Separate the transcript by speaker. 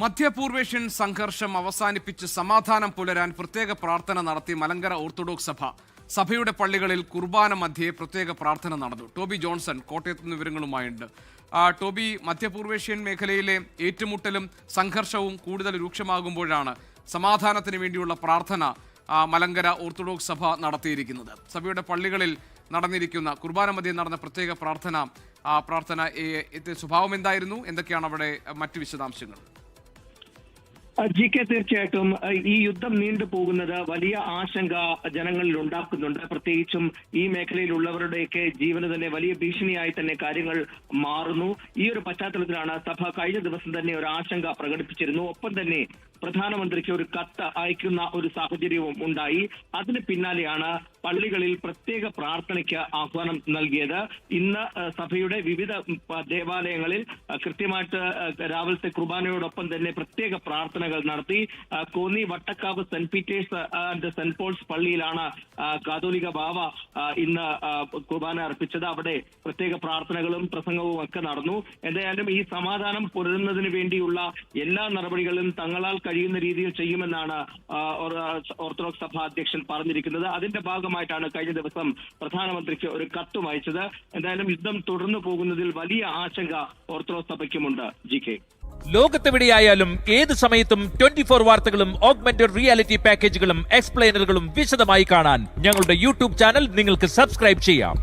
Speaker 1: മധ്യപൂർവേഷ്യൻ സംഘർഷം അവസാനിപ്പിച്ച് സമാധാനം പുലരാൻ പ്രത്യേക പ്രാർത്ഥന നടത്തി മലങ്കര ഓർത്തഡോക്സ് സഭ. സഭയുടെ പള്ളികളിൽ കുർബാന മധ്യേ പ്രത്യേക പ്രാർത്ഥന നടന്നു. ടോബി ജോൺസൺ കോട്ടയത്ത് നിന്ന് വിവരങ്ങളുമായുണ്ട്. ടോബി, മധ്യപൂർവേഷ്യൻ മേഖലയിലെ ഏറ്റുമുട്ടലും സംഘർഷവും കൂടുതൽ രൂക്ഷമാകുമ്പോഴാണ് സമാധാനത്തിന് വേണ്ടിയുള്ള പ്രാർത്ഥന മലങ്കര ഓർത്തഡോക്സ് സഭ നടത്തിയിരിക്കുന്നത്. സഭയുടെ പള്ളികളിൽ നടന്നിരിക്കുന്ന കുർബാന മധ്യേ നടന്ന പ്രത്യേക പ്രാർത്ഥന സ്വഭാവം എന്തായിരുന്നു? എന്തൊക്കെയാണ് അവിടെ മറ്റു വിശദാംശങ്ങൾ?
Speaker 2: GK, തീർച്ചയായിട്ടും ഈ യുദ്ധം നീണ്ടുപോകുന്നത് വലിയ ആശങ്ക ജനങ്ങളിൽ ഉണ്ടാക്കുന്നുണ്ട്. പ്രത്യേകിച്ചും ഈ മേഖലയിലുള്ളവരുടെയൊക്കെ ജീവന് തന്നെ വലിയ ഭീഷണിയായി തന്നെ കാര്യങ്ങൾ മാറുന്നു. ഈ ഒരു പശ്ചാത്തലത്തിലാണ് സഭ കഴിഞ്ഞ ദിവസം തന്നെ ഒരു ആശങ്ക പ്രകടിപ്പിച്ചിരുന്നു. ഒപ്പം തന്നെ പ്രധാനമന്ത്രിക്ക് ഒരു കത്ത് അയക്കുന്ന ഒരു സാഹചര്യവും ഉണ്ടായി. അതിന് പിന്നാലെയാണ് പള്ളികളിൽ പ്രത്യേക പ്രാർത്ഥനയ്ക്ക് ആഹ്വാനം നൽകിയത്. ഇന്ന് സഭയുടെ വിവിധ ദേവാലയങ്ങളിൽ കൃത്യമായിട്ട് രാവിലത്തെ കുർബാനയോടൊപ്പം തന്നെ പ്രത്യേക പ്രാർത്ഥനകൾ നടത്തി. Konni Vattakkavu Saint Peter's and Saint Paul's പള്ളിയിലാണ് കാതോലിക ബാവ ഇന്ന് കുർബാന അർപ്പിച്ചത്. അവിടെ പ്രത്യേക പ്രാർത്ഥനകളും പ്രസംഗവും ഒക്കെ നടന്നു. എന്തായാലും ഈ സമാധാനം പുലരുന്നതിന് വേണ്ടിയുള്ള എല്ലാ നടപടികളും തങ്ങളാൽ കഴിയുന്ന രീതിയിൽ ചെയ്യുമെന്നാണ് ഓർത്തഡോക്സ് സഭ അധ്യക്ഷൻ പറഞ്ഞിരിക്കുന്നത്. അതിന്റെ ഭാഗമായിട്ടാണ് കഴിഞ്ഞ ദിവസം പ്രധാനമന്ത്രിക്ക് ഒരു കത്തും അയച്ചത്. എന്തായാലും യുദ്ധം തുടർന്നു പോകുന്നതിൽ വലിയ ആശങ്ക ഓർത്തഡോക്സ് സഭയ്ക്കുമുണ്ട്. GK,
Speaker 3: ലോകത്തെവിടെയായാലും ഏത് സമയത്തും 24 വാർത്തകളും ഓഗ്മെന്റഡ് റിയാലിറ്റി പാക്കേജുകളും എക്സ്പ്ലെയിനറുകളും വിശദമായി കാണാൻ ഞങ്ങളുടെ യൂട്യൂബ് ചാനൽ നിങ്ങൾക്ക് സബ്സ്ക്രൈബ് ചെയ്യാം.